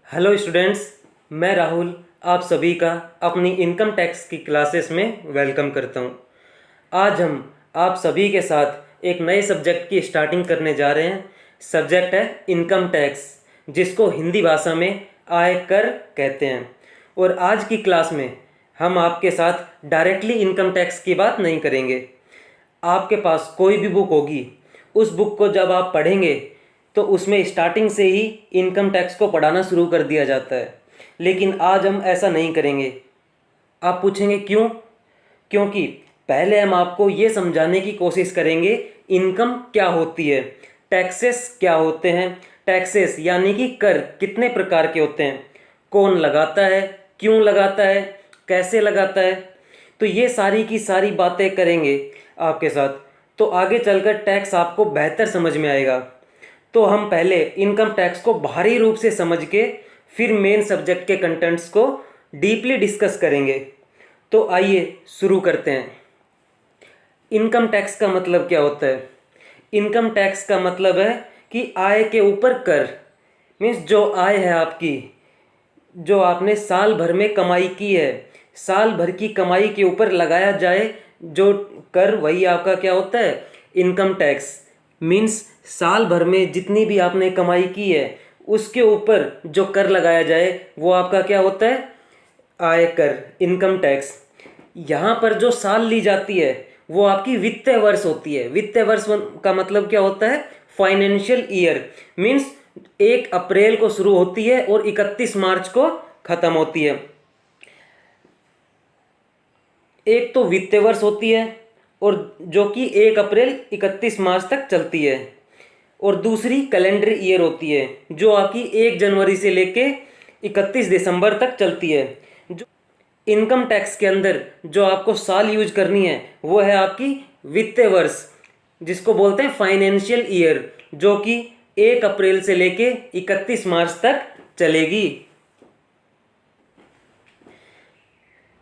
Hello students, मैं राहुल आप सभी का अपनी इनकम टैक्स की क्लासेस में वेलकम करता हूं। आज हम आप सभी के साथ एक नए सब्जेक्ट की स्टार्टिंग करने जा रहे हैं। सब्जेक्ट है इनकम टैक्स, जिसको हिंदी भाषा में आयकर कहते हैं। और आज की क्लास में हम आपके साथ डायरेक्टली इनकम टैक्स की बात नहीं करेंगे। आपके पास कोई भी बुक होगी, उस बुक को जब आप पढ़ेंगे तो उसमें स्टार्टिंग से ही इनकम टैक्स को पढ़ाना शुरू कर दिया जाता है। लेकिन आज हम ऐसा नहीं करेंगे। आप पूछेंगे क्यों? क्योंकि पहले हम आपको ये समझाने की कोशिश करेंगे इनकम क्या होती है, टैक्सेस क्या होते हैं, टैक्सेस यानी कि कर कितने प्रकार के होते हैं, कौन लगाता है, क्यों लगाता है, कैसे लगाता है। तो ये सारी की सारी बातें करेंगे आपके साथ, तो आगे चलकर टैक्स आपको बेहतर समझ में आएगा। तो हम पहले इनकम टैक्स को बाहरी रूप से समझ के फिर मेन सब्जेक्ट के कंटेंट्स को डीपली डिस्कस करेंगे। तो आइए शुरू करते हैं। इनकम टैक्स का मतलब क्या होता है? इनकम टैक्स का मतलब है कि आय के ऊपर कर। मीन्स जो आय है आपकी, जो आपने साल भर में कमाई की है, साल भर की कमाई के ऊपर लगाया जाए जो कर, वही आपका क्या होता है? Income tax. मीन्स साल भर में जितनी भी आपने कमाई की है उसके ऊपर जो कर लगाया जाए वो आपका क्या होता है? आयकर, इनकम टैक्स। यहाँ पर जो साल ली जाती है वो आपकी वित्तीय वर्ष होती है। वित्तीय वर्ष का मतलब क्या होता है? Financial year. मीन्स 1 अप्रैल को शुरू होती है और 31 मार्च को खत्म होती है। एक तो वित्तीय वर्ष होती है और जो कि 1 अप्रैल 31 मार्च तक चलती है, और दूसरी कैलेंडर ईयर होती है जो आपकी 1 जनवरी से लेके 31 दिसंबर तक चलती है। जो इनकम टैक्स के अंदर जो आपको साल यूज करनी है वो है आपकी वित्तीय वर्ष, जिसको बोलते हैं फाइनेंशियल ईयर, जो कि 1 अप्रैल से लेके 31 मार्च तक चलेगी।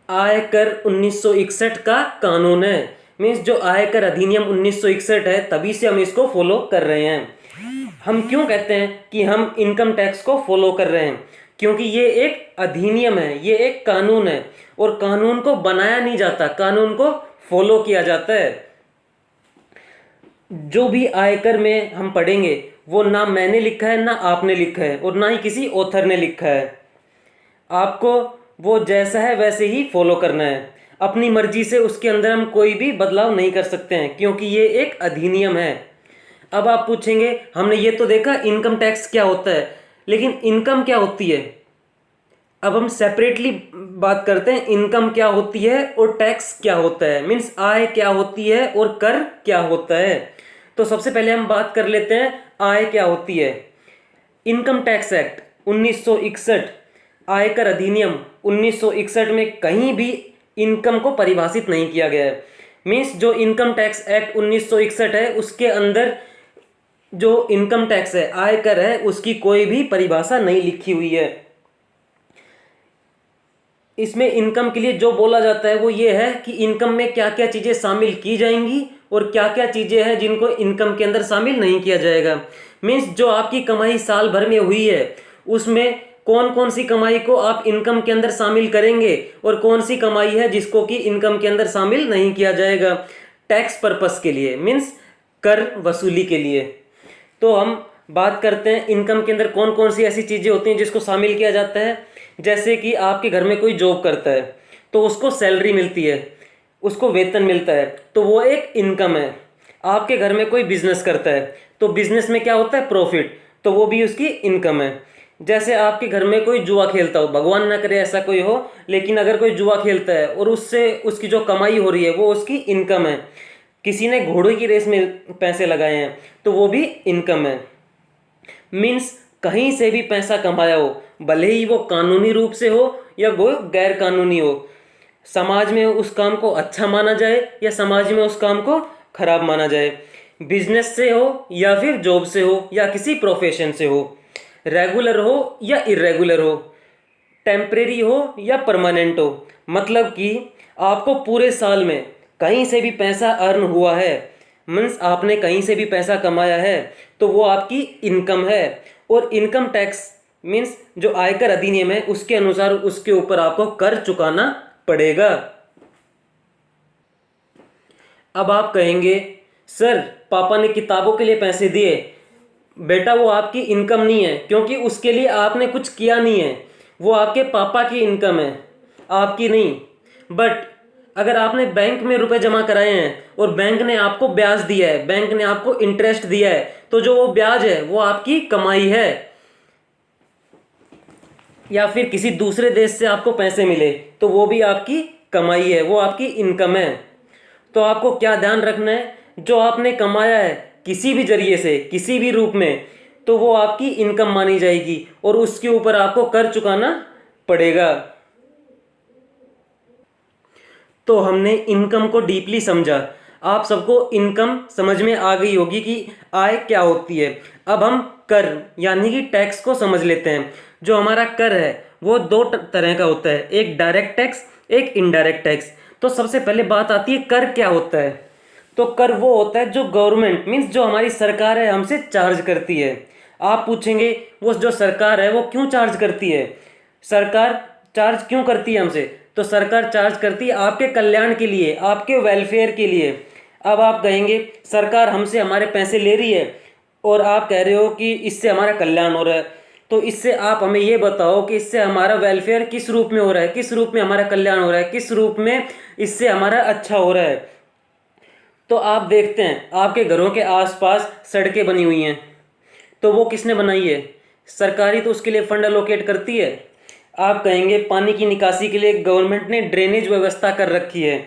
आयकर 1961 का कानून है। मीन्स जो आयकर अधिनियम 1961 है, तभी से हम इसको फॉलो कर रहे हैं। हम क्यों कहते हैं कि हम इनकम टैक्स को फॉलो कर रहे हैं? क्योंकि ये एक अधिनियम है, ये एक कानून है, और कानून को बनाया नहीं जाता, कानून को फॉलो किया जाता है। जो भी आयकर में हम पढ़ेंगे वो ना मैंने लिखा है, ना आपने लिखा है, और ना ही किसी ऑथर ने लिखा है। आपको वो जैसा है वैसे ही फॉलो करना है। अपनी मर्जी से उसके अंदर हम कोई भी बदलाव नहीं कर सकते हैं, क्योंकि ये एक अधिनियम है। अब आप पूछेंगे हमने ये तो देखा इनकम टैक्स क्या होता है, लेकिन इनकम क्या होती है? अब हम सेपरेटली बात करते हैं इनकम क्या होती है और टैक्स क्या होता है। मीन्स आय क्या होती है और कर क्या होता है। तो सबसे पहले हम बात कर लेते हैं आय क्या होती है। इनकम टैक्स एक्ट 1961, आयकर अधिनियम 1961 में कहीं भी इनकम को परिभाषित नहीं किया गया है। मीन्स जो इनकम टैक्स एक्ट 1961 है उसके अंदर जो इनकम टैक्स है, आयकर है, उसकी कोई भी परिभाषा नहीं लिखी हुई है। इसमें इनकम के लिए जो बोला जाता है वो ये है कि इनकम में क्या क्या चीज़ें शामिल की जाएंगी और क्या क्या चीज़ें हैं जिनको इनकम के अंदर शामिल नहीं किया जाएगा। मीन्स जो आपकी कमाई साल भर में हुई है उसमें कौन कौन सी कमाई को आप इनकम के अंदर शामिल करेंगे और कौन सी कमाई है जिसको कि इनकम के अंदर शामिल नहीं किया जाएगा, टैक्स पर्पस के लिए, मीन्स कर वसूली के लिए। तो हम बात करते हैं इनकम के अंदर कौन कौन सी ऐसी चीज़ें होती हैं जिसको शामिल किया जाता है। जैसे कि आपके घर में कोई जॉब करता है तो उसको सैलरी मिलती है, उसको वेतन मिलता है, तो वो एक इनकम है। आपके घर में कोई बिजनेस करता है तो बिजनेस में क्या होता है? प्रॉफिट, तो वो भी उसकी इनकम है। जैसे आपके घर में कोई जुआ खेलता हो, भगवान ना करे ऐसा कोई हो, लेकिन अगर कोई जुआ खेलता है और उससे उसकी जो कमाई हो रही है वो उसकी इनकम है। किसी ने घोड़े की रेस में पैसे लगाए हैं तो वो भी इनकम है। मीन्स कहीं से भी पैसा कमाया हो, भले ही वो कानूनी रूप से हो या वो गैर कानूनी हो, समाज में उस काम को अच्छा माना जाए या समाज में उस काम को खराब माना जाए, बिजनेस से हो या फिर जॉब से हो या किसी प्रोफेशन से हो, रेगुलर हो या इरेगुलर हो, टेम्परेरी हो या परमानेंट हो, मतलब कि आपको पूरे साल में कहीं से भी पैसा अर्न हुआ है, मीन्स आपने कहीं से भी पैसा कमाया है, तो वो आपकी इनकम है। और इनकम टैक्स मीन्स जो आयकर अधिनियम है उसके अनुसार उसके ऊपर आपको कर चुकाना पड़ेगा। अब आप कहेंगे सर पापा ने किताबों के लिए पैसे दिए। बेटा वो आपकी इनकम नहीं है, क्योंकि उसके लिए आपने कुछ किया नहीं है, वो आपके पापा की इनकम है, आपकी नहीं। बट अगर आपने बैंक में रुपए जमा कराए हैं और बैंक ने आपको ब्याज दिया है, बैंक ने आपको इंटरेस्ट दिया है, तो जो वो ब्याज है वो आपकी कमाई है। या फिर किसी दूसरे देश से आपको पैसे मिले तो वो भी आपकी कमाई है, वो आपकी इनकम है। तो आपको क्या ध्यान रखना है, जो आपने कमाया है किसी भी जरिए से किसी भी रूप में, तो वो आपकी इनकम मानी जाएगी और उसके ऊपर आपको कर चुकाना पड़ेगा। तो हमने इनकम को डीपली समझा। आप सबको इनकम समझ में आ गई होगी कि आय क्या होती है। अब हम कर यानी कि टैक्स को समझ लेते हैं। जो हमारा कर है वो दो तरह का होता है, एक डायरेक्ट टैक्स, एक इनडायरेक्ट टैक्स। तो सबसे पहले बात आती है कर क्या होता है। तो कर वो होता है जो गवर्नमेंट मीन्स जो हमारी सरकार है हमसे चार्ज करती है। आप पूछेंगे वो जो सरकार है वो क्यों चार्ज करती है, सरकार चार्ज क्यों करती है हमसे। तो सरकार चार्ज करती है आपके कल्याण के लिए, आपके वेलफेयर के लिए। अब आप कहेंगे सरकार हमसे हमारे पैसे ले रही है और आप कह रहे हो कि इससे हमारा कल्याण हो रहा है, तो इससे आप हमें ये बताओ कि इससे हमारा वेलफेयर किस रूप में हो रहा है, किस रूप में हमारा कल्याण हो रहा है, किस रूप में इससे हमारा अच्छा हो रहा है। तो आप देखते हैं आपके घरों के आसपास सड़कें बनी हुई हैं, तो वो किसने बनाई है, सरकारी तो उसके लिए फंड एलोकेट करती है। आप कहेंगे पानी की निकासी के लिए गवर्नमेंट ने ड्रेनेज व्यवस्था कर रखी है,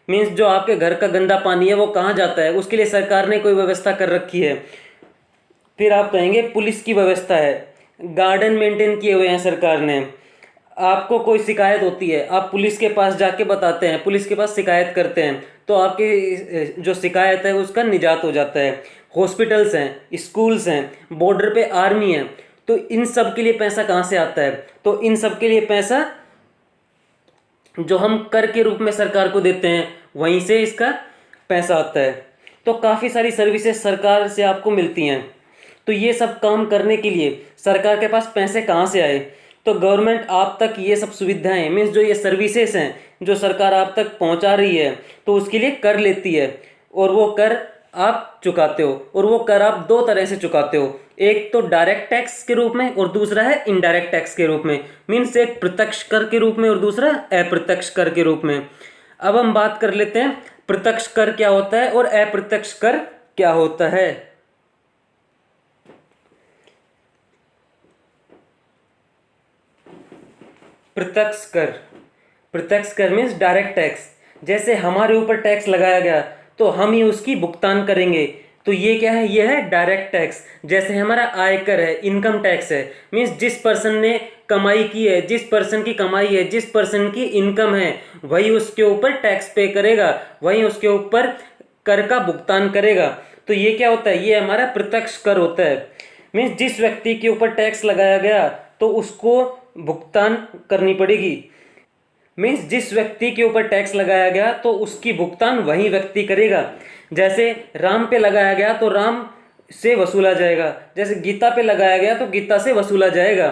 मीन्स जो आपके घर का गंदा पानी है वो कहाँ जाता है, उसके लिए सरकार ने कोई व्यवस्था कर रखी है। फिर आप कहेंगे पुलिस की व्यवस्था है, गार्डन मेंटेन किए हुए हैं सरकार ने। आपको कोई शिकायत होती है आप पुलिस के पास जाके बताते हैं, पुलिस के पास शिकायत करते हैं, तो आपकी जो शिकायत है उसका निजात हो जाता है। हॉस्पिटल्स हैं, स्कूल्स हैं, बॉर्डर पे आर्मी है, तो इन सब के लिए पैसा कहाँ से आता है, तो इन सब के लिए पैसा जो हम कर के रूप में सरकार को देते हैं वहीं से इसका पैसा आता है। तो काफ़ी सारी सर्विसेज सरकार से आपको मिलती हैं। तो ये सब काम करने के लिए सरकार के पास पैसे कहाँ से आए, तो गवर्नमेंट आप तक ये सब सुविधाएं मीन्स जो ये सर्विसेज हैं जो सरकार आप तक पहुँचा रही है, तो उसके लिए कर लेती है और वो कर आप चुकाते हो। और वो कर आप दो तरह से चुकाते हो, एक तो डायरेक्ट टैक्स के रूप में और दूसरा है इनडायरेक्ट टैक्स के रूप में। मीन्स एक प्रत्यक्ष कर के रूप में और दूसरा अप्रत्यक्ष कर के रूप में। अब हम बात कर लेते हैं प्रत्यक्ष कर क्या होता है और अप्रत्यक्ष कर क्या होता है। प्रत्यक्ष कर, प्रत्यक्ष कर मीन्स डायरेक्ट टैक्स। जैसे हमारे ऊपर टैक्स लगाया गया तो हम ही उसकी भुगतान करेंगे, तो ये क्या है, ये है डायरेक्ट टैक्स। जैसे हमारा आयकर है, इनकम टैक्स है, मीन्स जिस पर्सन ने कमाई की है, जिस पर्सन की कमाई है, जिस पर्सन की इनकम है, वही उसके ऊपर टैक्स पे करेगा, वही उसके ऊपर कर का भुगतान करेगा। तो ये क्या होता है, ये हमारा प्रत्यक्ष कर होता है। मीन्स जिस व्यक्ति के ऊपर टैक्स लगाया गया तो उसको भुगतान करनी पड़ेगी। मीन्स जिस व्यक्ति के ऊपर टैक्स लगाया गया तो उसकी भुगतान वही व्यक्ति करेगा। जैसे राम पे लगाया गया तो राम से वसूला जाएगा, जैसे गीता पे लगाया गया तो गीता से वसूला जाएगा।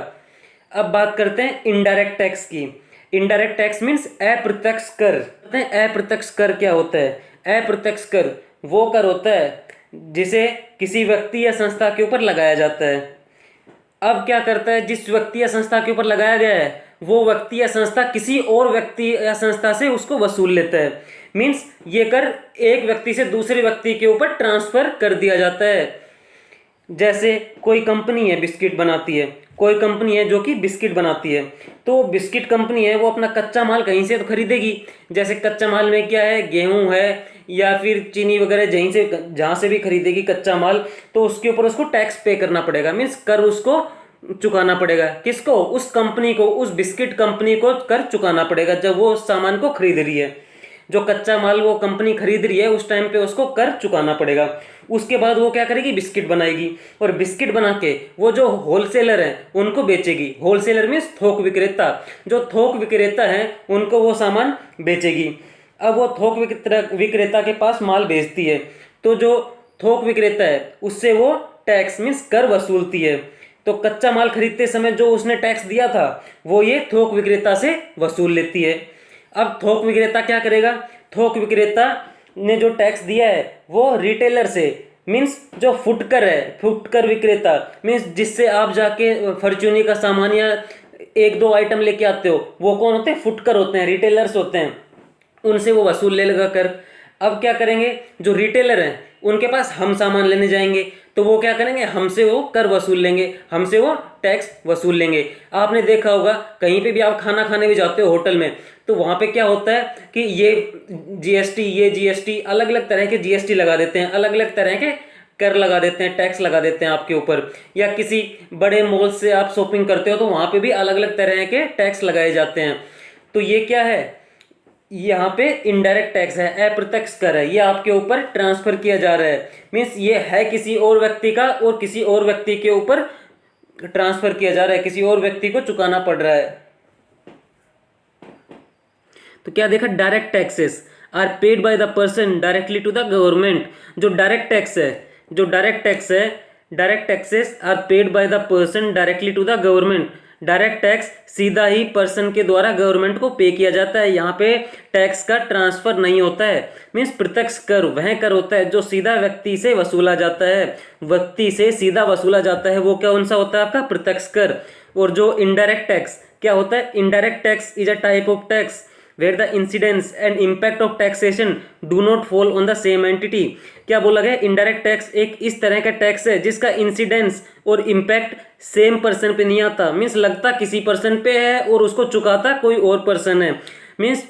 अब बात करते हैं इनडायरेक्ट टैक्स की। इनडायरेक्ट टैक्स मीन्स अप्रत्यक्ष कर। अप्रत्यक्ष कर क्या होता है, अप्रत्यक्ष कर वो कर होता है जिसे किसी व्यक्ति या संस्था के ऊपर लगाया जाता है। अब क्या करता है, जिस व्यक्ति या संस्था के ऊपर लगाया गया है वो व्यक्ति या संस्था किसी और व्यक्ति या संस्था से उसको वसूल लेता है। मीन्स ये कर एक व्यक्ति से दूसरे व्यक्ति के ऊपर ट्रांसफर कर दिया जाता है। जैसे कोई कंपनी है बिस्किट बनाती है, कोई कंपनी है जो कि बिस्किट बनाती है, तो बिस्किट कंपनी है वो अपना कच्चा माल कहीं से तो खरीदेगी। जैसे कच्चा माल में क्या है, गेहूं है या फिर चीनी वगैरह, जहाँ से भी खरीदेगी कच्चा माल, तो उसके ऊपर उसको टैक्स पे करना पड़ेगा। मीन्स कर उसको चुकाना पड़ेगा। किसको, उस कंपनी को, उस बिस्किट कंपनी को कर चुकाना पड़ेगा जब वो उस सामान को खरीद रही है। जो कच्चा माल वो कंपनी खरीद रही है उस टाइम पे उसको कर चुकाना पड़ेगा। उसके बाद वो क्या करेगी, बिस्किट बनाएगी और बिस्किट बना के वो जो होलसेलर हैं उनको बेचेगी। होलसेलर मीन्स थोक विक्रेता, जो थोक विक्रेता हैं उनको वो सामान बेचेगी। अब वो थोक विक्रेता के पास माल बेचती है, तो जो थोक विक्रेता है उससे वो टैक्स मीन्स कर वसूलती है। तो कच्चा माल खरीदते समय जो उसने टैक्स दिया था वो ये थोक विक्रेता से वसूल लेती है। अब थोक विक्रेता क्या करेगा, थोक विक्रेता ने जो टैक्स दिया है वो रिटेलर से, मीन्स जो फुटकर है, फुटकर विक्रेता मीन्स जिससे आप जाके फॉर्च्यूनी का सामान या एक दो आइटम लेके आते हो, वो कौन होते हैं, फुटकर होते हैं, रिटेलर्स होते हैं, उनसे वो वसूल ले लगा कर। अब क्या करेंगे, जो रिटेलर हैं उनके पास हम सामान लेने जाएंगे तो वो क्या करेंगे, हमसे वो कर वसूल लेंगे, हमसे वो टैक्स वसूल लेंगे। आपने देखा होगा कहीं पे भी आप खाना खाने भी जाते हो होटल में, तो वहाँ पे क्या होता है कि ये जीएसटी अलग अलग तरह के जीएसटी लगा देते हैं, अलग अलग तरह के कर लगा देते हैं, टैक्स लगा देते हैं आपके ऊपर। या किसी बड़े मॉल से आप शॉपिंग करते हो तो वहाँ पे भी अलग अलग तरह के टैक्स लगाए जाते हैं। तो ये क्या है, यहाँ पे इनडायरेक्ट टैक्स है, अप्रत्यक्ष कर है, ये आपके ऊपर ट्रांसफर किया जा रहा है, मीन्स ये है किसी और व्यक्ति का और किसी और व्यक्ति के ऊपर ट्रांसफर किया जा रहा है, किसी और व्यक्ति को चुकाना पड़ रहा है। तो क्या देखा, direct taxes are paid by the person directly to the government. जो डायरेक्ट टैक्स है, जो डायरेक्ट टैक्स है, direct taxes are paid by the person directly to the government. Direct tax सीधा ही पर्सन के द्वारा गवर्नमेंट को पे किया जाता है, यहाँ पे टैक्स का ट्रांसफर नहीं होता है। मीन्स प्रत्यक्ष कर वह कर होता है जो सीधा व्यक्ति से वसूला जाता है, व्यक्ति से सीधा वसूला जाता है, वो क्या कौन सा होता है आपका, प्रत्यक्ष कर। और जो इनडायरेक्ट टैक्स क्या होता है, indirect tax is a type of tax where the incidence and impact of taxation do not fall on the same entity। क्या बोला गया, इनडायरेक्ट टैक्स एक इस तरह का टैक्स है जिसका इंसिडेंस और इम्पैक्ट सेम पर्सन पे नहीं आता, मीन्स लगता किसी पर्सन पे है और उसको चुकाता कोई और पर्सन है। मीन्स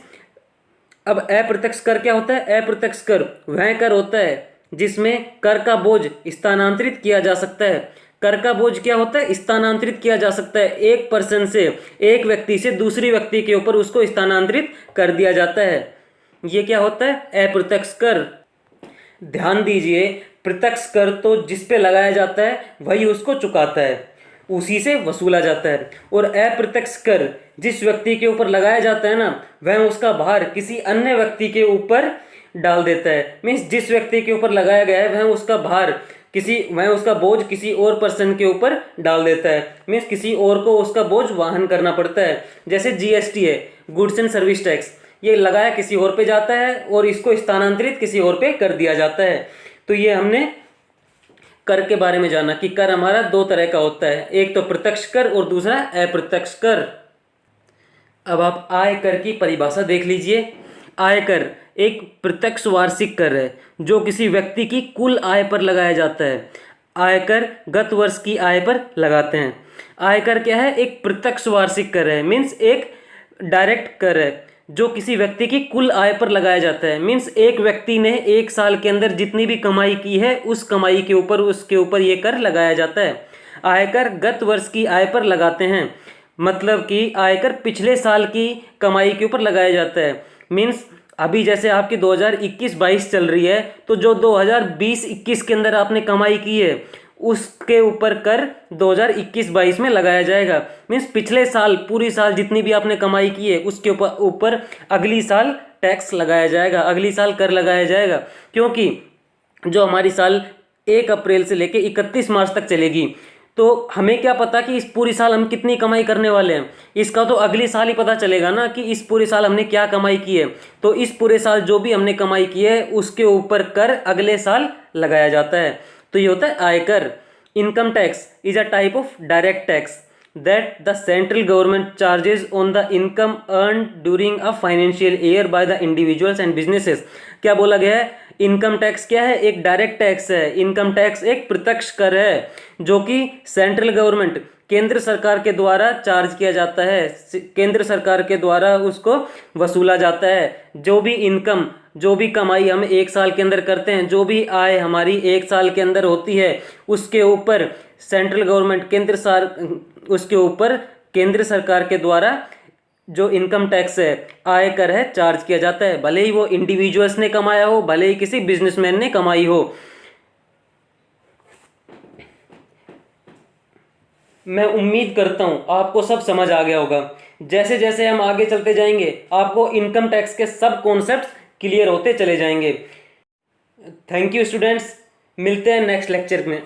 अब अप्रत्यक्ष कर क्या होता है, अप्रत्यक्ष कर वह कर होता है जिसमें कर का बोझ स्थानांतरित किया जा सकता है। कर का बोझ क्या होता है, स्थानांतरित किया जा सकता है, एक पर्सन से, एक व्यक्ति से दूसरी व्यक्ति के ऊपर उसको स्थानांतरित कर दिया जाता है। ये क्या होता है, अप्रत्यक्ष कर। ध्यान दीजिए, प्रत्यक्ष कर तो जिस पे लगाया जाता है वही उसको चुकाता है, उसी से वसूला जाता है। और अप्रत्यक्ष कर जिस व्यक्ति के ऊपर लगाया जाता है ना, वह उसका भार किसी अन्य व्यक्ति के ऊपर डाल देता है। मीन्स जिस व्यक्ति के ऊपर लगाया गया है वह उसका भार वह उसका बोझ किसी और पर्सन के ऊपर डाल देता है, मीन्स किसी और को उसका बोझ वहन करना पड़ता है। जैसे जीएसटी है, गुड्स एंड सर्विस टैक्स, ये लगाया किसी और पे जाता है और इसको स्थानांतरित किसी और पे कर दिया जाता है। तो ये हमने कर के बारे में जाना कि कर हमारा दो तरह का होता है, एक तो प्रत्यक्ष कर और दूसरा अप्रत्यक्ष कर। अब आप आय कर की परिभाषा देख लीजिए। आयकर एक प्रत्यक्ष वार्षिक कर है जो किसी व्यक्ति की कुल आय पर लगाया जाता है। आयकर गत वर्ष की आय पर लगाते हैं। आयकर क्या है, एक प्रत्यक्ष वार्षिक कर है, मीन्स एक डायरेक्ट कर है जो किसी व्यक्ति की कुल आय पर लगाया जाता है। मीन्स एक व्यक्ति ने एक साल के अंदर जितनी भी कमाई की है उस कमाई के ऊपर उसके ऊपर ये कर लगाया जाता है। आयकर गत वर्ष की आय पर लगाते हैं, मतलब कि आयकर पिछले साल की कमाई के ऊपर लगाया जाता है। मीन्स अभी जैसे आपकी 2021-22 चल रही है, तो जो 2020-21 के अंदर आपने कमाई की है उसके ऊपर कर 2021-22 में लगाया जाएगा। मीन्स पिछले साल पूरी साल जितनी भी आपने कमाई की है उसके ऊपर अगली साल टैक्स लगाया जाएगा, अगली साल कर लगाया जाएगा। क्योंकि जो हमारी साल 1 अप्रैल से लेकर 31 मार्च तक चलेगी, तो हमें क्या पता कि इस पूरी साल हम कितनी कमाई करने वाले हैं, इसका तो अगली साल ही पता चलेगा ना कि इस पूरे साल हमने क्या कमाई की है। तो इस पूरे साल जो भी हमने कमाई की है उसके ऊपर कर अगले साल लगाया जाता है। तो ये होता है आयकर। Income tax is a type of direct tax that the central government charges on the income earn during a financial year by the individuals and businesses. क्या बोला गया है, इनकम टैक्स क्या है, एक डायरेक्ट टैक्स है। इनकम टैक्स एक प्रत्यक्ष कर है जो कि सेंट्रल गवर्नमेंट केंद्र सरकार के द्वारा चार्ज किया जाता है, केंद्र सरकार के द्वारा उसको वसूला जाता है। जो भी इनकम, जो भी कमाई हम एक साल के अंदर करते हैं, जो भी आय हमारी एक साल के अंदर होती है उसके ऊपर सेंट्रल गवर्नमेंट उसके ऊपर केंद्र सरकार के द्वारा जो इनकम टैक्स है, आयकर है, चार्ज किया जाता है। भले ही वो इंडिविजुअल्स ने कमाया हो, भले ही किसी बिजनेसमैन ने कमाई हो। मैं उम्मीद करता हूं आपको सब समझ आ गया होगा। जैसे जैसे हम आगे चलते जाएंगे आपको इनकम टैक्स के सब कॉन्सेप्ट्स क्लियर होते चले जाएंगे। थैंक यू स्टूडेंट्स, मिलते हैं नेक्स्ट लेक्चर में।